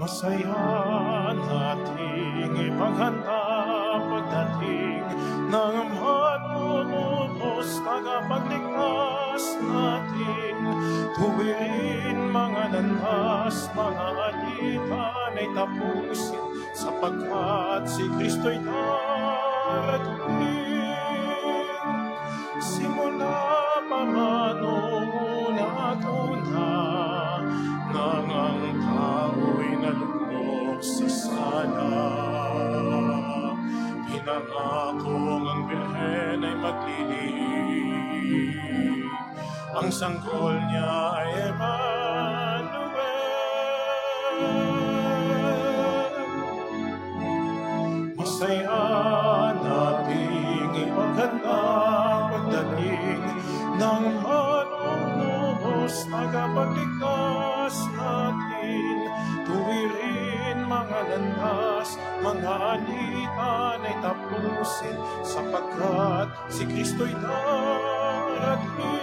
Masaya nating ipaghanda pagdating ng manunubos tagapagligtas natin. Tuwirin mga landas, mga alitan ay tapusin, sapagkat si Kristo'y darating. Simula pa man noong una-una, nang ang tao'y nalugmok sa sala. Pinangakong ang Birhen ay maglilihim, ang sanggol niya ay Emmanuel. Masaya nating ipaghanda pagdating ng manunubos tagapagligtas natin. Tuwirin mga landas, mga alitan ay tapusin, sapagkat si Kristo'y darating.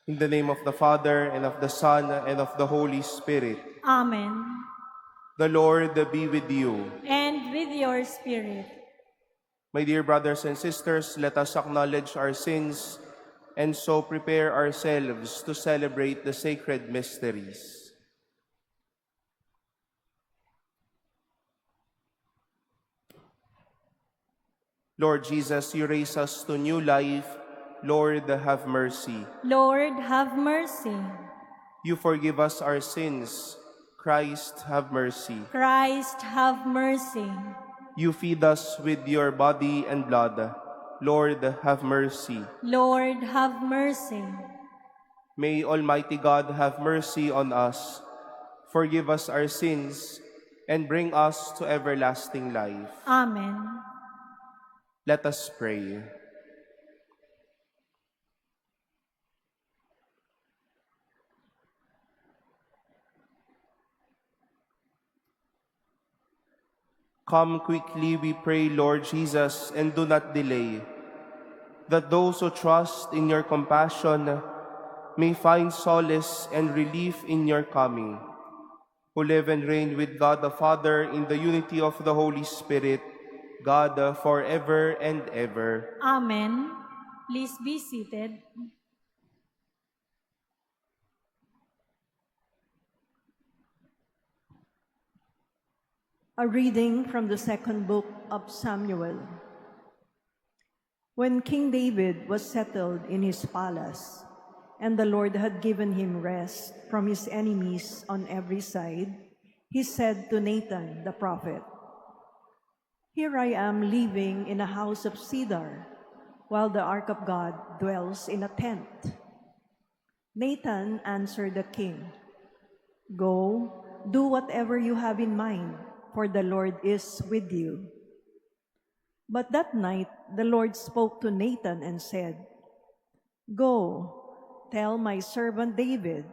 In the name of the Father, and of the Son, and of the Holy Spirit. Amen. The Lord be with you. And with your spirit. My dear brothers and sisters, let us acknowledge our sins and so prepare ourselves to celebrate the sacred mysteries. Lord Jesus, you raise us to new life. Lord, have mercy. Lord, have mercy. You forgive us our sins. Christ, have mercy. Christ, have mercy. You feed us with your body and blood. Lord, have mercy. Lord, have mercy. May Almighty God have mercy on us, forgive us our sins, and bring us to everlasting life. Amen. Let us pray. Come quickly, we pray, Lord Jesus, and do not delay, that those who trust in your compassion may find solace and relief in your coming, who live and reign with God the Father in the unity of the Holy Spirit, God forever and ever. Amen. Please be seated. A reading from the second book of Samuel. When King David was settled in his palace, and the Lord had given him rest from his enemies on every side, he said to Nathan the prophet, "Here I am living in a house of cedar, while the ark of God dwells in a tent." Nathan answered the king, "Go, do whatever you have in mind, for the Lord is with you." But that night the Lord spoke to Nathan and said, "Go, tell my servant David,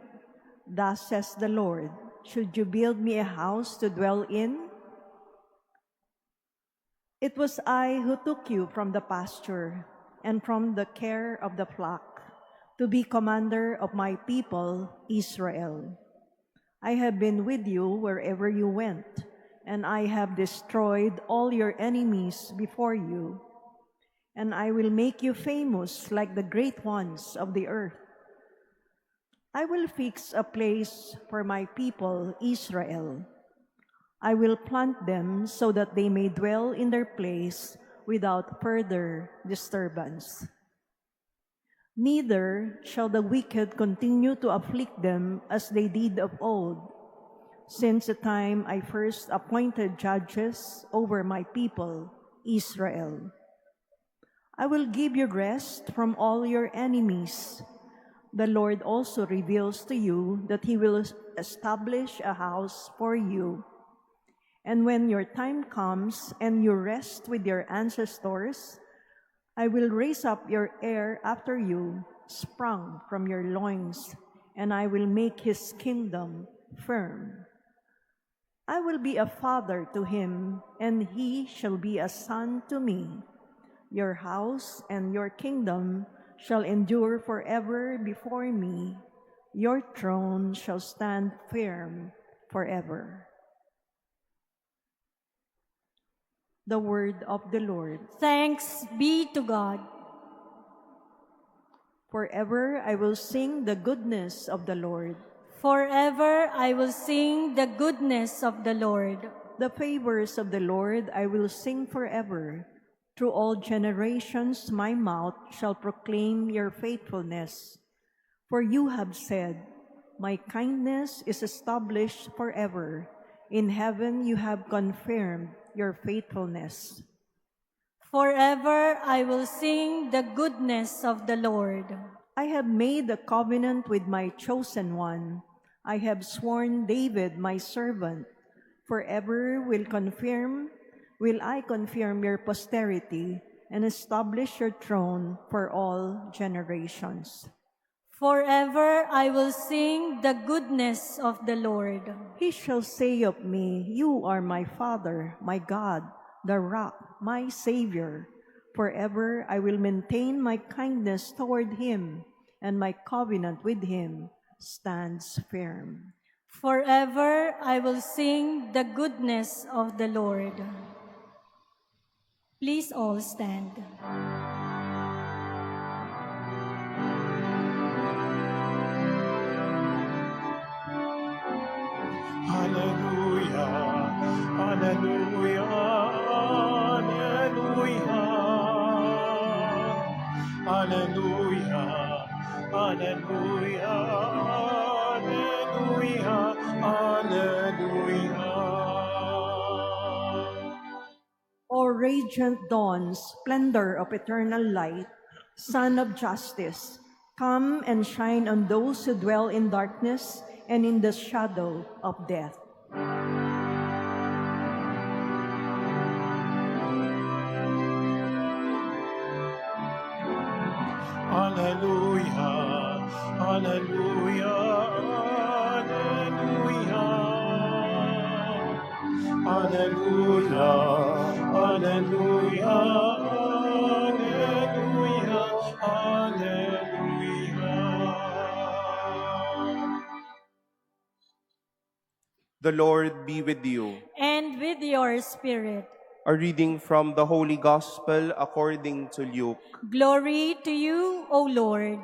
thus says the Lord, should you build me a house to dwell in? It was I who took you from the pasture and from the care of the flock to be commander of my people Israel. I have been with you wherever you went, and I have destroyed all your enemies before you, and I will make you famous like the great ones of the earth. I will fix a place for my people Israel. I will plant them so that they may dwell in their place without further disturbance. Neither shall the wicked continue to afflict them as they did of old, since the time I first appointed judges over my people, Israel. I will give you rest from all your enemies. The Lord also reveals to you that he will establish a house for you. And when your time comes and you rest with your ancestors, I will raise up your heir after you, sprung from your loins, and I will make his kingdom firm. I will be a father to him, and he shall be a son to me. Your house and your kingdom shall endure forever before me. Your throne shall stand firm forever. The word of the Lord. Thanks be to God. Forever I will sing the goodness of the Lord. Forever I will sing the goodness of the Lord. The favors of the Lord I will sing forever. Through all generations my mouth shall proclaim your faithfulness. For you have said, my kindness is established forever. In heaven you have confirmed your faithfulness. Forever I will sing the goodness of the Lord. I have made a covenant with my chosen one. I have sworn David my servant. Forever will I confirm your posterity and establish your throne for all generations. Forever I will sing the goodness of the Lord. He shall say of me, you are my Father, my God, the rock, my Savior. Forever I will maintain my kindness toward him, and my covenant with him stands firm. Forever I will sing the goodness of the Lord. Please all stand. Hallelujah, hallelujah, hallelujah. Hallelujah, hallelujah, hallelujah, hallelujah. O radiant dawn, splendor of eternal light, Sun of justice, come and shine on those who dwell in darkness and in the shadow of death. Hallelujah, hallelujah, hallelujah. Hallelujah, hallelujah, hallelujah, hallelujah. The Lord be with you. And with your spirit. A reading from the Holy Gospel according to Luke. Glory to you, O Lord.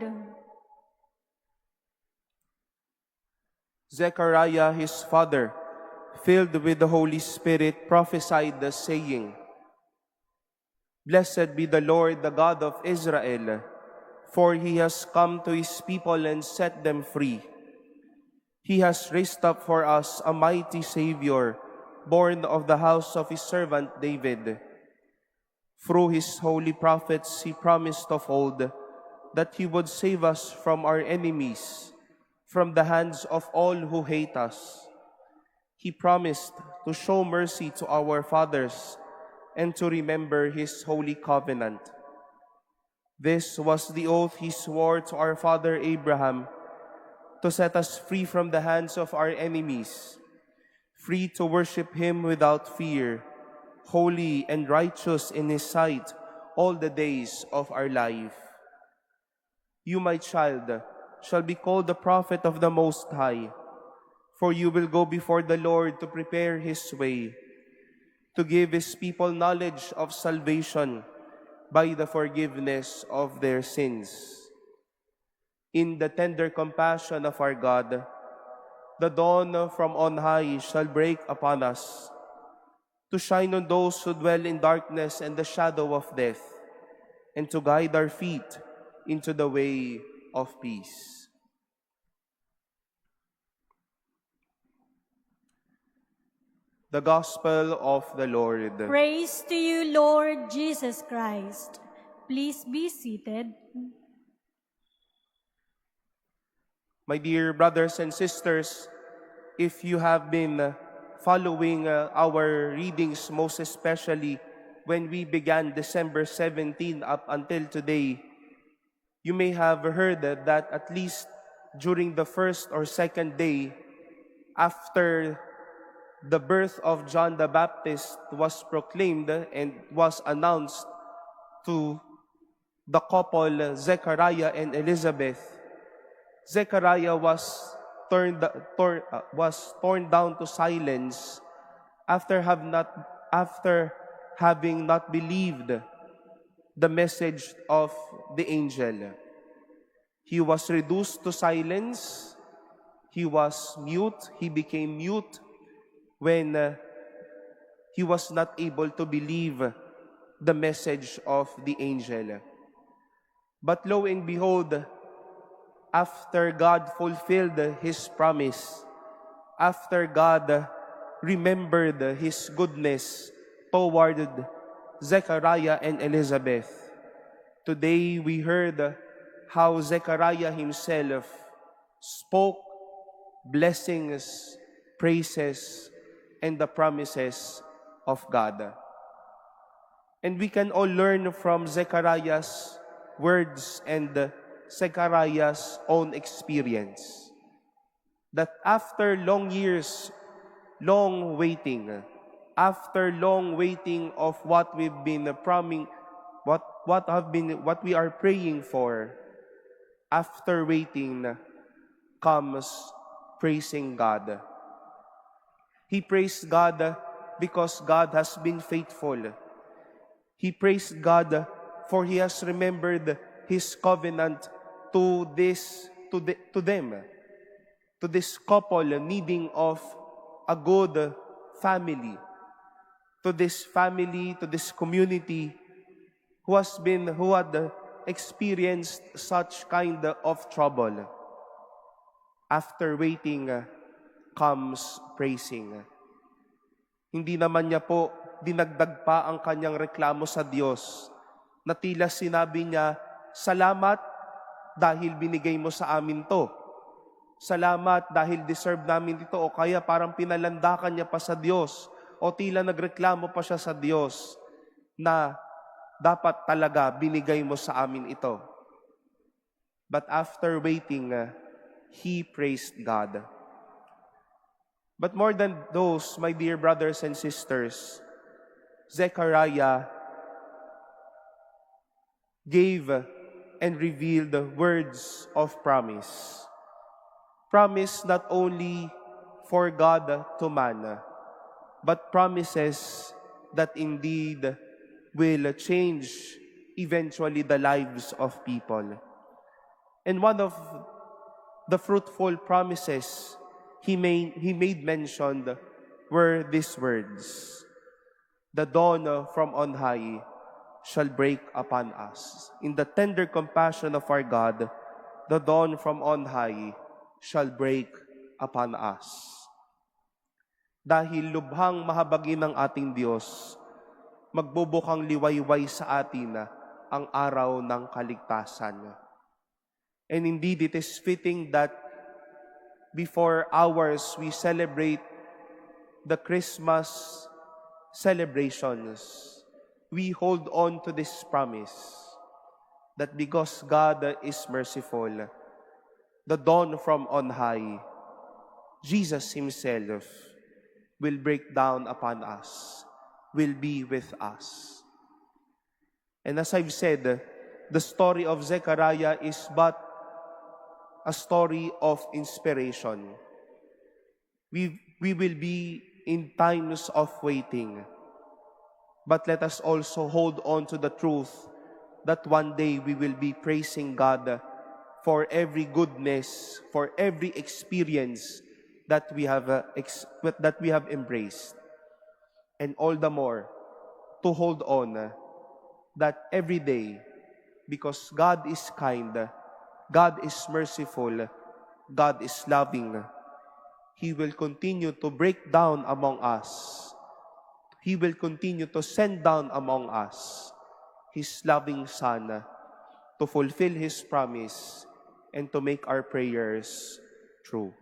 Zechariah his father, filled with the Holy Spirit, prophesied thus saying, Blessed be the Lord, the God of Israel, for he has come to his people and set them free. He has raised up for us a mighty Savior, born of the house of his servant David. Through his holy prophets he promised of old that he would save us from our enemies, from the hands of all who hate us. He promised to show mercy to our fathers and to remember his holy covenant. This was the oath he swore to our father Abraham, to set us free from the hands of our enemies, free to worship him without fear, holy and righteous in his sight all the days of our life. You, my child, shall be called the prophet of the Most High, for you will go before the Lord to prepare his way, to give his people knowledge of salvation by the forgiveness of their sins. In the tender compassion of our God, the dawn from on high shall break upon us, to shine on those who dwell in darkness and the shadow of death, and to guide our feet into the way of peace. The Gospel of the Lord. Praise to you, Lord Jesus Christ. Please be seated. My dear brothers and sisters, if you have been following our readings, most especially when we began December 17 up until today, you may have heard that at least during the first or second day after the birth of John the Baptist was proclaimed and was announced to the couple Zechariah and Elizabeth, Zechariah was torn down to silence after having not believed the message of the angel. He was reduced to silence. He was mute. He became mute when he was not able to believe the message of the angel. But lo and behold, after God fulfilled His promise, after God remembered His goodness toward Zechariah and Elizabeth, today we heard how Zechariah himself spoke blessings, praises, and the promises of God. And we can all learn from Zechariah's words and Zechariah's own experience that after long years, long waiting, after long waiting of what we've been what we are praying for, after waiting comes praising God. He praised God because God has been faithful. He praised God for He has remembered His covenant to this couple needing of a good family, to this family, to this community who had experienced such kind of trouble. After waiting comes praising. Hindi naman niya po dinagdag pa ang kanyang reklamo sa Diyos, na tila sinabi niya, salamat dahil binigay mo sa amin to. Salamat dahil deserve namin ito. O kaya parang pinalandakan niya pa sa Diyos. O tila nagreklamo pa siya sa Diyos na dapat talaga binigay mo sa amin ito. But after waiting, he praised God. But more than those, my dear brothers and sisters, Zechariah gave and revealed words of promise. Promise not only for God to man, but promises that indeed will change eventually the lives of people. And one of the fruitful promises he made mention were these words: the dawn from on high shall break upon us. In the tender compassion of our God, the dawn from on high shall break upon us. Dahil lubhang mahabagin ng ating Diyos, magbubukang liwayway sa atin ang araw ng kaligtasan. And indeed, it is fitting that before hours we celebrate the Christmas celebrations, we hold on to this promise that because God is merciful, the dawn from on high, Jesus Himself will break down upon us, will be with us. And as I've said, the story of Zechariah is but a story of inspiration. We will be in times of waiting, but let us also hold on to the truth that one day we will be praising God for every goodness, for every experience that we have embraced. And all the more to hold on that every day, because God is kind, God is merciful, God is loving, He will continue to break down among us. He will continue to send down among us His loving Son to fulfill His promise and to make our prayers true.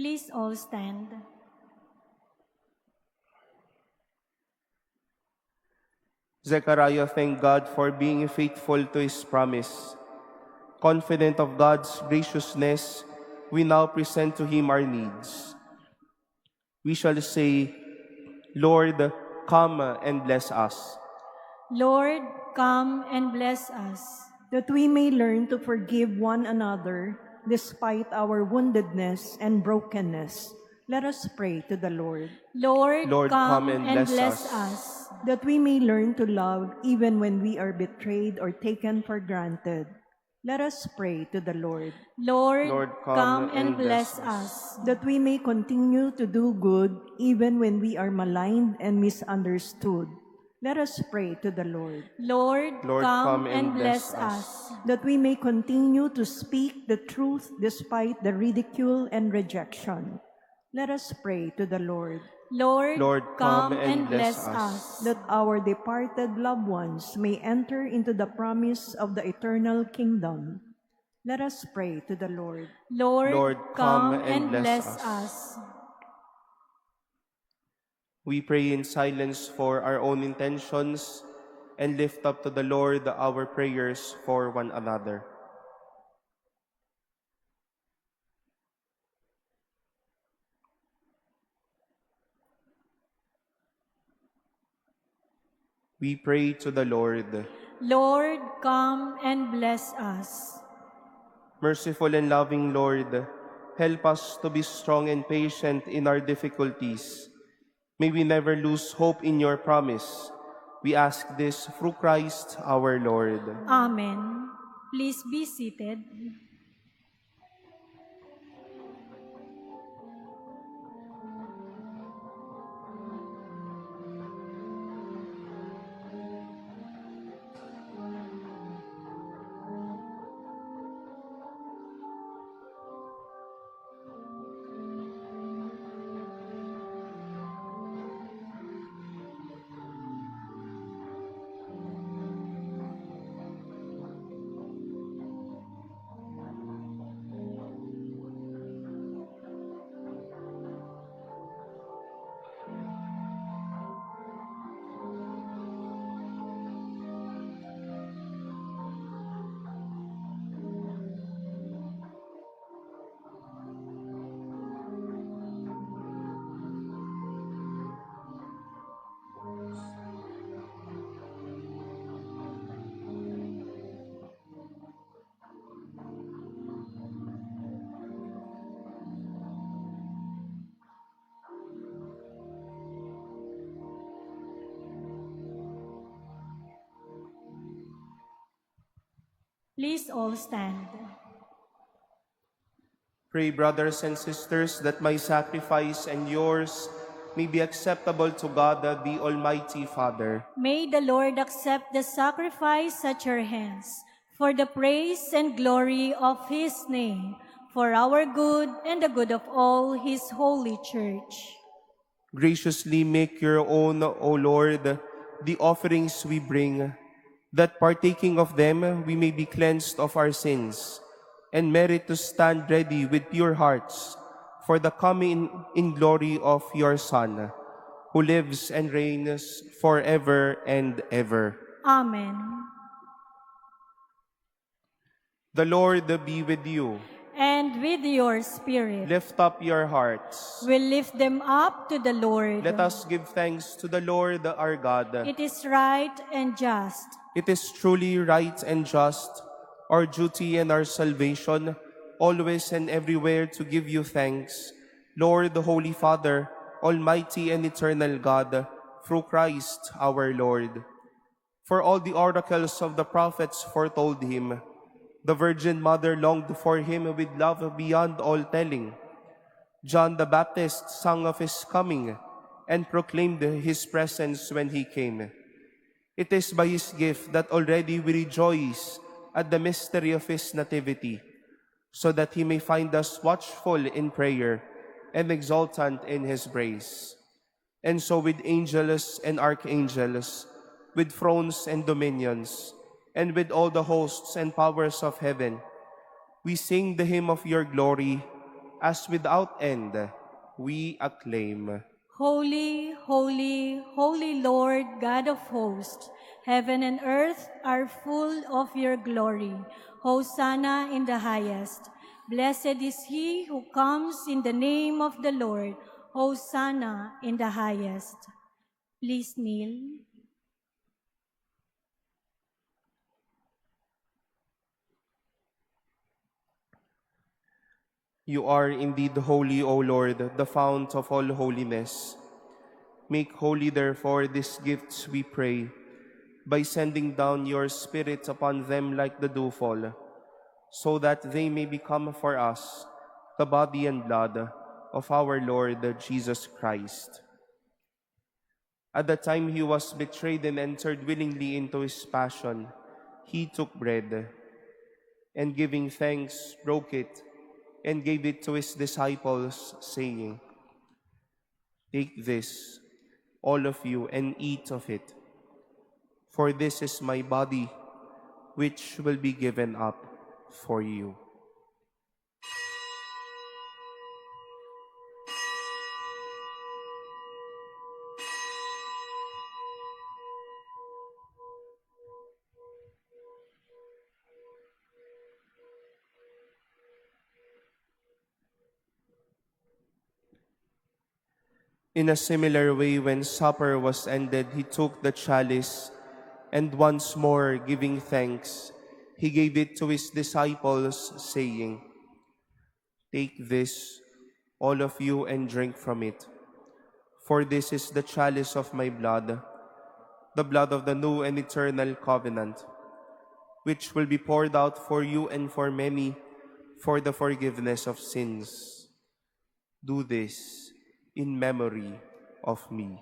Please all stand. Zechariah thanked God for being faithful to His promise. Confident of God's graciousness, we now present to him our needs. We shall say, Lord, come and bless us. Lord, come and bless us. That we may learn to forgive one another despite our woundedness and brokenness. Let us pray to the Lord. Lord, Lord, come come and and bless bless us. That we may learn to love even when we are betrayed or taken for granted. Let us pray to the Lord. Lord, come come and and bless bless us. That we may continue to do good even when we are maligned and misunderstood. Let us pray to the Lord. Lord, Lord, come and bless us. That we may continue to speak the truth despite the ridicule and rejection. Let us pray to the Lord. Lord, come and bless us. That our departed loved ones may enter into the promise of the eternal kingdom. Let us pray to the Lord. Lord, come and bless us. We pray in silence for our own intentions and lift up to the Lord our prayers for one another. We pray to the Lord. Lord, come and bless us. Merciful and loving Lord, help us to be strong and patient in our difficulties. May we never lose hope in your promise. We ask this through Christ our Lord. Amen. Please be seated. Please all stand. Pray, brothers and sisters, that my sacrifice and yours may be acceptable to God, the Almighty Father. May the Lord accept the sacrifice at your hands for the praise and glory of his name, for our good and the good of all his holy church. Graciously make your own, O Lord, the offerings we bring, that partaking of them we may be cleansed of our sins, and merit to stand ready with pure hearts for the coming in glory of your Son, who lives and reigns forever and ever. Amen. The Lord be with you. And with your spirit, Lift up your hearts. we lift them up to the Lord. Let us give thanks to the Lord our God. It is right and just. It is truly right and just, our duty and our salvation, always and everywhere to give you thanks, Lord, the Holy Father, Almighty and eternal God, through Christ our Lord. For all the oracles of the prophets foretold him, the Virgin Mother longed for him with love beyond all telling. John the Baptist sang of his coming and proclaimed his presence when he came. It is by his gift that already we rejoice at the mystery of his nativity, so that he may find us watchful in prayer and exultant in his praise. And so with angels and archangels, with thrones and dominions, and with all the hosts and powers of heaven, we sing the hymn of your glory, as without end we acclaim. Holy, holy, holy Lord, God of hosts, heaven and earth are full of your glory. Hosanna in the highest. Blessed is he who comes in the name of the Lord. Hosanna in the highest. Please kneel. You are indeed holy, O Lord, the fount of all holiness. Make holy, therefore, these gifts, we pray, by sending down your Spirit upon them like the dewfall, so that they may become for us the body and blood of our Lord Jesus Christ. At the time he was betrayed and entered willingly into his passion, he took bread, and giving thanks, broke it, and gave it to his disciples, saying, "Take this, all of you, and eat of it, for this is my body, which will be given up for you." In a similar way, when supper was ended, he took the chalice, and once more giving thanks, he gave it to his disciples, saying, "Take this, all of you, and drink from it. For this is the chalice of my blood, the blood of the new and eternal covenant, which will be poured out for you and for many for the forgiveness of sins. Do this in memory of me."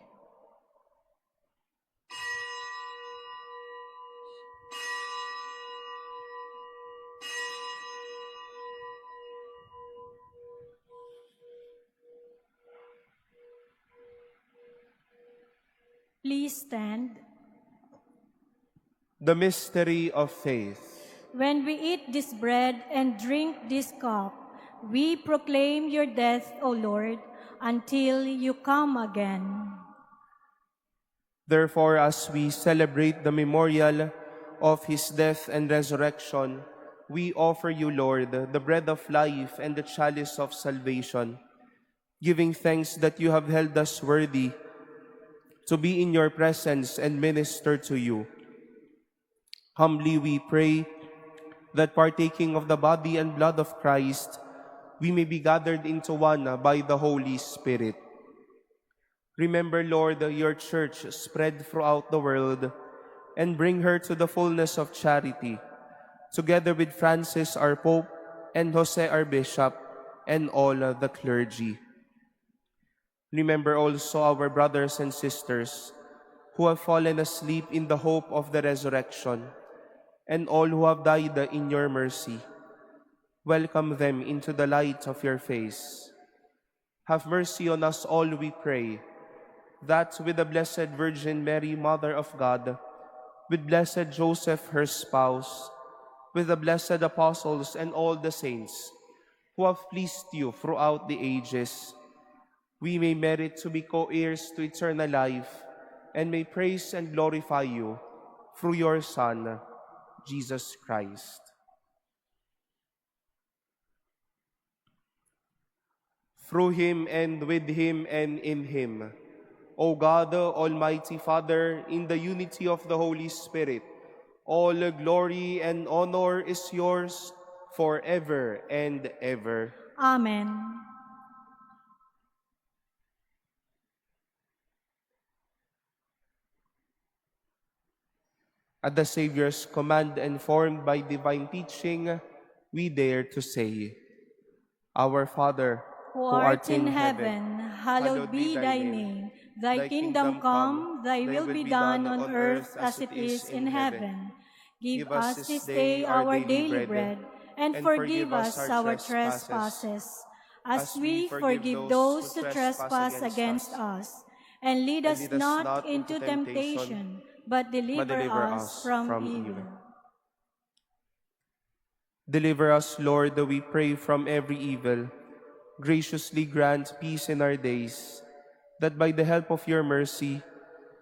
Please stand. The mystery of faith. When we eat this bread and drink this cup, we proclaim your death, O Lord, until you come again. Therefore, as we celebrate the memorial of his death and resurrection, we offer you, Lord, the bread of life and the chalice of salvation, giving thanks that you have held us worthy to be in your presence and minister to you. Humbly we pray that partaking of the body and blood of Christ, we may be gathered into one by the Holy Spirit. Remember, Lord, your church spread throughout the world, and bring her to the fullness of charity, together with Francis our Pope, and Jose our Bishop, and all the clergy. Remember also our brothers and sisters who have fallen asleep in the hope of the resurrection, and all who have died in your mercy. Welcome them into the light of your face. Have mercy on us all, we pray, that with the Blessed Virgin Mary, Mother of God, with blessed Joseph, her spouse, with the blessed apostles and all the saints who have pleased you throughout the ages, we may merit to be co-heirs to eternal life, and may praise and glorify you through your Son, Jesus Christ. Through him, and with him, and in him, O God, Almighty Father, in the unity of the Holy Spirit, all glory and honor is yours forever and ever. Amen. At the Savior's command and formed by divine teaching, we dare to say, Our Father, Who art in heaven, hallowed be thy name. Thy kingdom come, thy will be done on earth as it is in heaven. Give us this day our daily bread, and forgive us our trespasses, as we forgive those who trespass against us. And lead us not into temptation, but deliver us from evil. Deliver us, Lord, we pray, from every evil. Graciously grant peace in our days, that by the help of your mercy,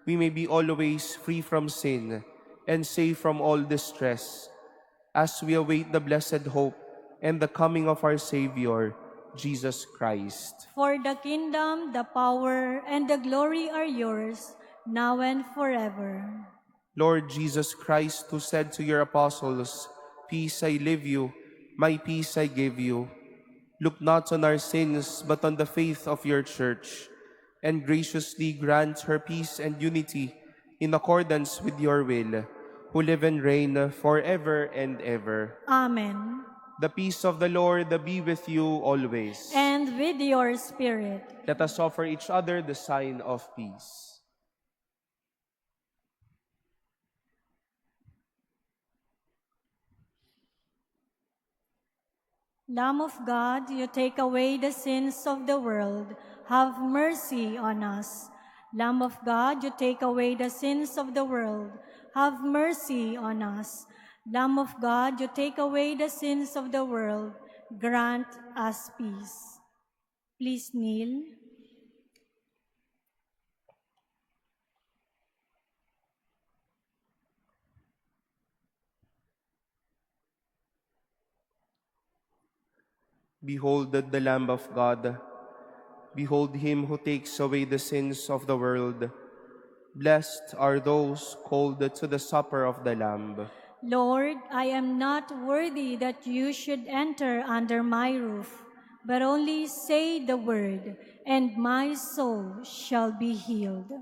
we may be always free from sin and safe from all distress, as we await the blessed hope and the coming of our Savior, Jesus Christ. For the kingdom, the power, and the glory are yours, now and forever. Lord Jesus Christ, who said to your apostles, "Peace I leave you, my peace I give you," look not on our sins, but on the faith of your church, and graciously grant her peace and unity in accordance with your will, who live and reign forever and ever. Amen. The peace of the Lord be with you always. And with your spirit. Let us offer each other the sign of peace. Lamb of God, you take away the sins of the world. Have mercy on us. Lamb of God, you take away the sins of the world. Have mercy on us. Lamb of God, you take away the sins of the world. Grant us peace. Please kneel. Behold the Lamb of God. Behold him who takes away the sins of the world. Blessed are those called to the supper of the Lamb. Lord, I am not worthy that you should enter under my roof, but only say the word, and my soul shall be healed.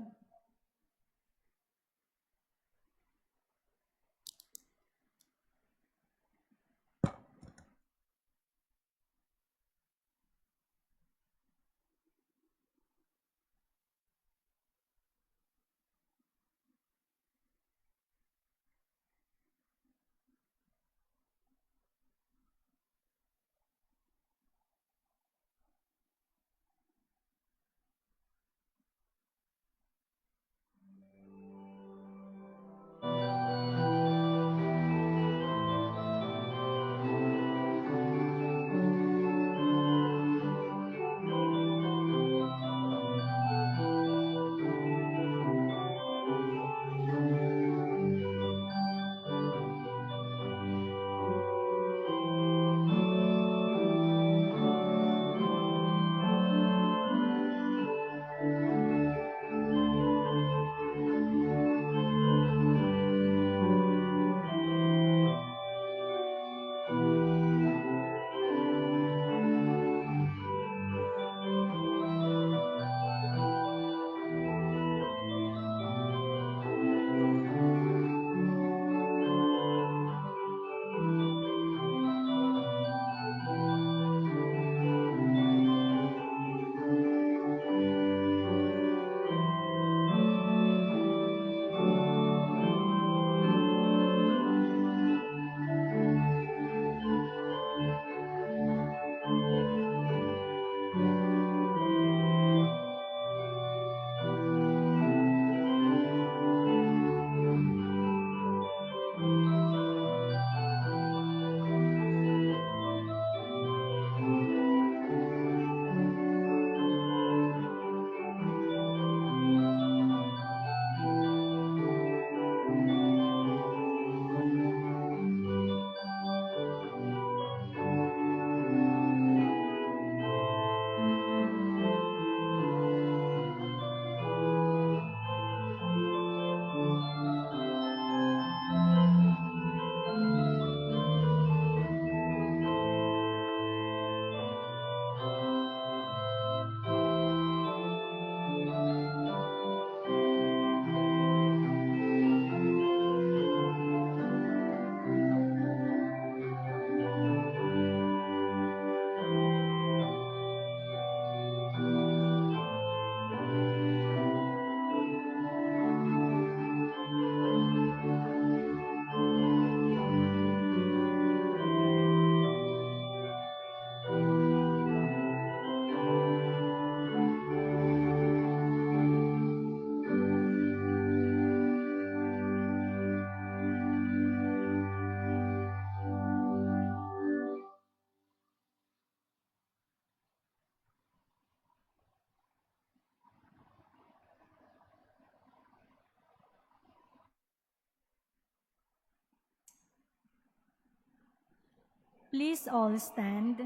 Please all stand.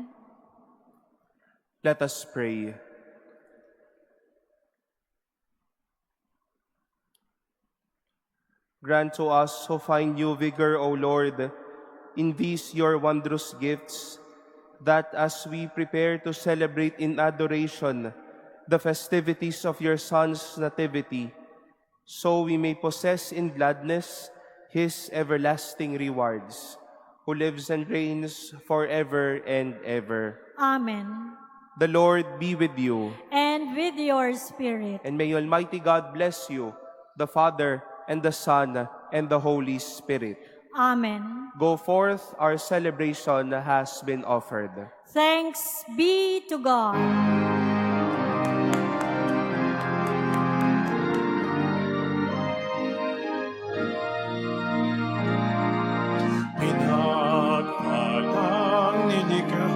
Let us pray. Grant to us who find new vigor, O Lord, in these your wondrous gifts, that as we prepare to celebrate in adoration the festivities of your Son's nativity, so we may possess in gladness his everlasting rewards, who lives and reigns forever and ever. Amen. The Lord be with you, And with your spirit. and may Almighty God bless you, the Father, and the Son, and the Holy Spirit. Amen. Go forth, our celebration has been offered. Thanks be to God. Pinagpalang nilikha,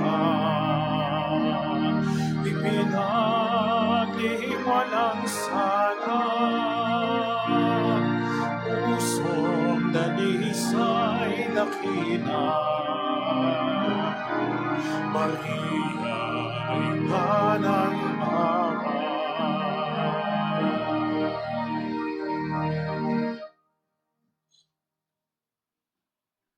ipinag-iwalang sana, pusong dalisay dakila. Maria